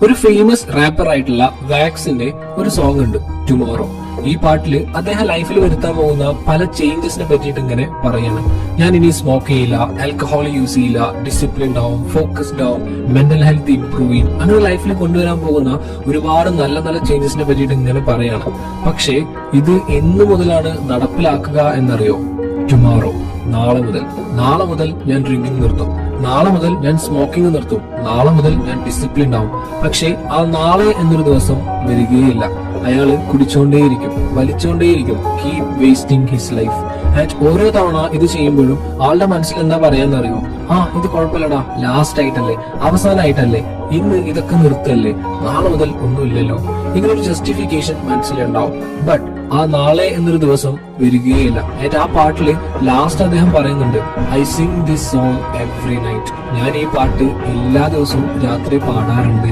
ഒരു famous wrapper ആയിട്ടുള്ള വാക്സിന്റെ ഒരു സോങ് ഉണ്ട് ടുമോറോ. ഈ പാട്ടില് അദ്ദേഹം ലൈഫിൽ വരുത്താൻ പോകുന്ന പല ചേഞ്ചസിനെ പറ്റിയിട്ട് ഇങ്ങനെ പറയാണ്. ഞാൻ ഇനി സ്മോക്ക് ചെയ്യില്ല, ആൽക്കഹോൾ യൂസ് ചെയ്യില്ല, ഡിസിപ്ലിൻഡ് ആവും, ഫോക്കസ്ഡ് ആവും, മെന്റൽ ഹെൽത്ത് ഇംപ്രൂവ് ചെയ്യും. അങ്ങനെ ലൈഫിൽ കൊണ്ടുവരാൻ പോകുന്ന ഒരുപാട് നല്ല നല്ല ചേഞ്ചസിനെ പറ്റിയിട്ട് ഇങ്ങനെ പറയാണ്. പക്ഷേ ഇത് എന്ന് മുതലാണ് നടപ്പിലാക്കുക എന്നറിയോ? ടുമോറോ, നാളെ മുതൽ ഞാൻ ഡ്രിങ്കിങ് നിർത്തും, നാളെ മുതൽ ഞാൻ സ്മോക്കിംഗ് നിർത്തും, നാളെ മുതൽ ഞാൻ ഡിസിപ്ലിൻഡ് ആവും. പക്ഷേ ആ നാളെ എന്നൊരു ദിവസം വരികയില്ല. അയാള് കുടിച്ചോണ്ടേയിരിക്കും, വലിച്ചോണ്ടേയിരിക്കും, keep wasting his life. And ഓരോ തവണ ഇത് ചെയ്യുമ്പോഴും ആളുടെ മനസ്സിൽ എന്താ പറയാന്നറിയോ? ഇത് കുഴപ്പമില്ലടാ, ലാസ്റ്റ് ആയിട്ടല്ലേ, അവസാനമായിട്ടല്ലേ, ഇന്ന് ഇതൊക്കെ നിർത്തല്ലേ, നാളെ മുതൽ ഒന്നുമില്ലല്ലോ. ഇങ്ങനൊരു ജസ്റ്റിഫിക്കേഷൻ മനസ്സിലുണ്ടാവും. ബട്ട് ആ നാളെ എന്നൊരു ദിവസം വരികയില്ല. ആൻഡ് ആ പാട്ടില് ലാസ്റ്റ് അദ്ദേഹം പറയുന്നുണ്ട്, I Singh this song every night. ഞാൻ ഈ പാട്ട് എല്ലാ ദിവസവും രാത്രി പാടാറുണ്ട്.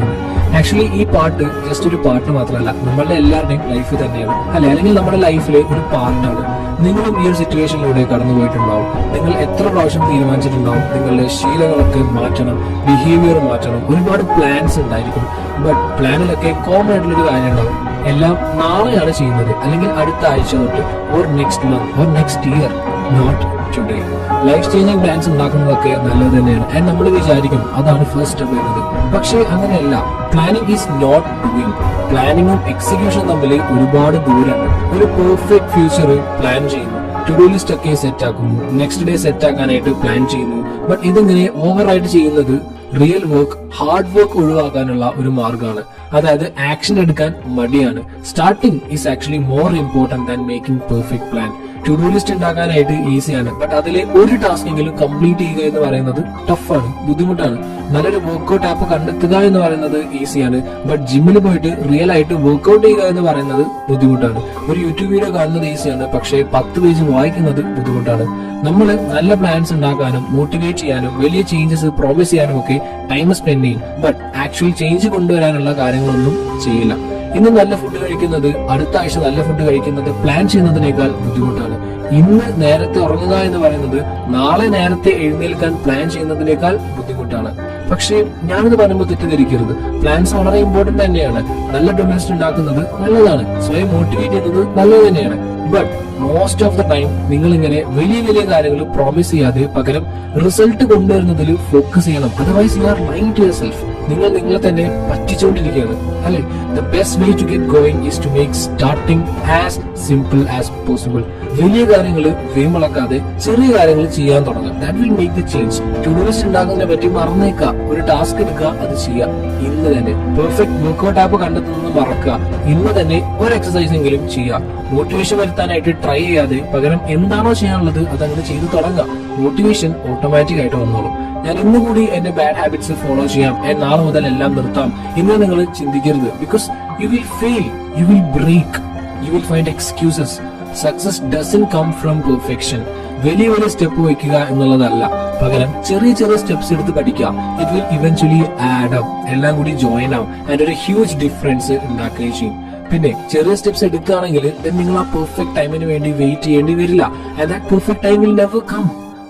ആക്ച്വലി ഈ പാട്ട് ജസ്റ്റ് ഒരു പാട്ട് മാത്രമല്ല, നമ്മളുടെ എല്ലാവരുടെയും ലൈഫ് തന്നെയാണ്, അല്ലെ? അല്ലെങ്കിൽ നമ്മുടെ ലൈഫിലെ ഒരു പാർട്ടാണ്. നിങ്ങളും ഈ ഒരു സിറ്റുവേഷനിലൂടെ കടന്നു പോയിട്ടുണ്ടാവും. നിങ്ങൾ എത്ര പ്രാവശ്യം തീരുമാനിച്ചിട്ടുണ്ടാവും നിങ്ങളുടെ ശീലങ്ങളൊക്കെ മാറ്റണം, ബിഹേവിയർ മാറ്റണം, ഒരുപാട് പ്ലാൻസ് ഉണ്ടായിരിക്കും. ബട്ട് പ്ലാനിലൊക്കെ കോമൺ ആയിട്ടുള്ളൊരു കാര്യം ഉണ്ടാവും, എല്ലാം നാളെയാണ് ചെയ്യുന്നത്, അല്ലെങ്കിൽ അടുത്ത ആഴ്ച തൊട്ട്, or next month, or next year, not today. Life changing plans ഉണ്ടാക്കുന്നതൊക്കെ നല്ലത് തന്നെയാണ്. ആൻഡ് നമ്മൾ വിചാരിക്കും അതാണ് ഫസ്റ്റ് സ്റ്റെപ്പ് എന്നത്. പക്ഷേ അങ്ങനെയല്ല. Planning is not doing. പ്ലാനിങ്ങും എക്സിക്യൂഷൻ തമ്മിൽ ഒരുപാട് ദൂരമുണ്ട്. ഒരു പെർഫെക്റ്റ് ഫ്യൂച്ചർ പ്ലാൻ ചെയ്യുന്നു, ടു ഡു ലിസ്റ്റ് ഒക്കെ സെറ്റ് ആക്കുന്നു, നെക്സ്റ്റ് ഡേ സെറ്റ് ആക്കാനായിട്ട് പ്ലാൻ ചെയ്യുന്നു. ബട്ട് ഇതിങ്ങനെ ഓവറായിട്ട് ചെയ്യുന്നത് റിയൽ വർക്ക്, ഹാർഡ് വർക്ക് ഒഴിവാക്കാനുള്ള ഒരു മാർഗമാണ്. അതായത് ആക്ഷൻ എടുക്കാൻ മടിയാണ്. Starting is actually more important than making perfect plan. To do list ഉണ്ടാക്കാനായിട്ട് ഈസിയാണ്, ബട്ട് അതിലെ ഒരു ടാസ്കെങ്കിലും കംപ്ലീറ്റ് ചെയ്യുക എന്ന് പറയുന്നത് ടഫാണ്, ബുദ്ധിമുട്ടാണ്. നല്ലൊരു വർക്ക്ഔട്ട് ആപ്പ് കണ്ടെത്തുക എന്ന് പറയുന്നത് ഈസിയാണ്, ബട്ട് ജിമ്മിൽ പോയിട്ട് റിയൽ ആയിട്ട് വർക്ക്ഔട്ട് ചെയ്യുക എന്ന് പറയുന്നത് ബുദ്ധിമുട്ടാണ്. ഒരു യൂട്യൂബ് വീഡിയോ കാണുന്നത് ഈസിയാണ്, പക്ഷേ 10 പേജ് വായിക്കുന്നത് ബുദ്ധിമുട്ടാണ്. നമ്മൾ നല്ല പ്ലാൻസ് ഉണ്ടാക്കാനും മോട്ടിവേറ്റ് ചെയ്യാനും വലിയ ചേഞ്ചസ് പ്രോമിസ് ചെയ്യാനും ഒക്കെ ടൈം സ്പെൻഡ് ചെയ്യും. ബട്ട് ആക്ച്വൽ ചേഞ്ച് കൊണ്ടുവരാനുള്ള കാര്യങ്ങളൊന്നും ചെയ്യില്ല. ഇന്ന് നല്ല ഫുഡ് കഴിക്കുന്നത് അടുത്ത ആഴ്ച നല്ല ഫുഡ് കഴിക്കുന്നത് പ്ലാൻ ചെയ്യുന്നതിനേക്കാൾ ബുദ്ധിമുട്ടാണ്. ഇന്ന് നേരത്തെ ഉറങ്ങുക എന്ന് പറയുന്നത് നാളെ നേരത്തെ എഴുന്നേൽക്കാൻ പ്ലാൻ ചെയ്യുന്നതിനേക്കാൾ ബുദ്ധിമുട്ടാണ്. പക്ഷേ ഞാനിത് പറയുമ്പോൾ തെറ്റിദ്ധരിക്കരുത്. പ്ലാൻസ് വളരെ ഇമ്പോർട്ടന്റ് തന്നെയാണ്. നല്ല ഡൊമസ്റ്റിക് ഉണ്ടാക്കുന്നത് നല്ലതാണ്, സ്വയം മോട്ടിവേറ്റ് ചെയ്യുന്നത് നല്ലത് തന്നെയാണ്. But most of the time നിങ്ങൾ ഇങ്ങനെ വലിയ വലിയ കാര്യങ്ങൾ പ്രോമിസ് ചെയ്യാതെ പകരം റിസൾട്ട് കൊണ്ടുവരുന്നതിൽ ഫോക്കസ് ചെയ്യണം. Otherwise you are lying to yourself. നിങ്ങൾ നിങ്ങളെ തന്നെ പറ്റിച്ചുകൊണ്ടിരിക്കുകയാണ്, അല്ലെ? The best way to get going is to make starting as simple as possible. വലിയ കാര്യങ്ങൾ വീമ്പളക്കാതെ ചെറിയ കാര്യങ്ങൾ ചെയ്യാൻ തുടങ്ങുക. That will make the change. To do list ഉണ്ടാക്കുന്നതിനെ പറ്റി മറന്നേക്കുക. ഒരു ടാസ്ക് എടുക്കുക, അത് ചെയ്യുക ഇന്ന് തന്നെ. പെർഫെക്റ്റ് വർക്ക്ഔട്ട് ആപ്പ് കണ്ടെത്തുന്നത് മറക്കുക. ഇന്ന് തന്നെ ഒരു എക്സസൈസ് എങ്കിലും ചെയ്യുക. മോട്ടിവേഷൻ വരുത്താനായിട്ട് ട്രൈ ചെയ്യാതെ പകരം എന്താണോ ചെയ്യാനുള്ളത് അതങ്ങനെ ചെയ്തു തുടങ്ങുക. മോട്ടിവേഷൻ ഓട്ടോമാറ്റിക് ആയിട്ട് വന്നോളും. ഞാൻ ഇന്ന് കൂടി എന്റെ ബാഡ് ഹാബിറ്റ്സ് ഫോളോ ചെയ്യാം, നാളെ മുതൽ എല്ലാം നിർത്താം ഇന്ന് നിങ്ങൾ ചിന്തിക്കരുത്. Because you will fail, you will break, you will find excuses. Success doesn't come from perfection. വലിയ വലിയ സ്റ്റെപ്പ് വയ്ക്കുക എന്നുള്ളതല്ല, പകരം ചെറിയ ചെറിയ സ്റ്റെപ്സ് എടുത്ത് പഠിക്കുക. It will eventually add up, എല്ലാം കൂടി ജോയിൻ ആവും ആൻഡ് ഒരു ഹ്യൂജ് ഡിഫറൻസ് ഉണ്ടാക്കുകയും ചെയ്യും. പിന്നെ ചെറിയ സ്റ്റെപ്സ് എടുക്കുകയാണെങ്കിൽ നിങ്ങൾ ആ പെർഫെക്റ്റ് ടൈമിന് വേണ്ടി വെയിറ്റ് ചെയ്യേണ്ടി വരില്ല. And that perfect time will never come.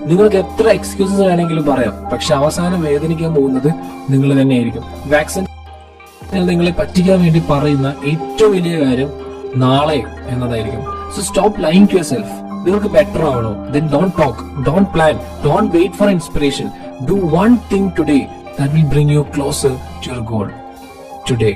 നിങ്ങൾക്ക് എത്ര എക്സ്ക്യൂസസ് വേണമെങ്കിലും പറയാം, പക്ഷെ അവസാനം വേദനിക്കാൻ പോകുന്നത് നിങ്ങൾ തന്നെയായിരിക്കും. വാക്സിൻ നിങ്ങളെ പറ്റിക്കാൻ വേണ്ടി പറയുന്ന ഏറ്റവും വലിയ കാര്യം നാളെ എന്നതായിരിക്കും. So stop lying to yourself. നിങ്ങൾക്ക് ബെറ്റർ ആവണോ? then don't talk, don't plan, don't wait for inspiration. Do one thing today that will bring you closer to your goal today.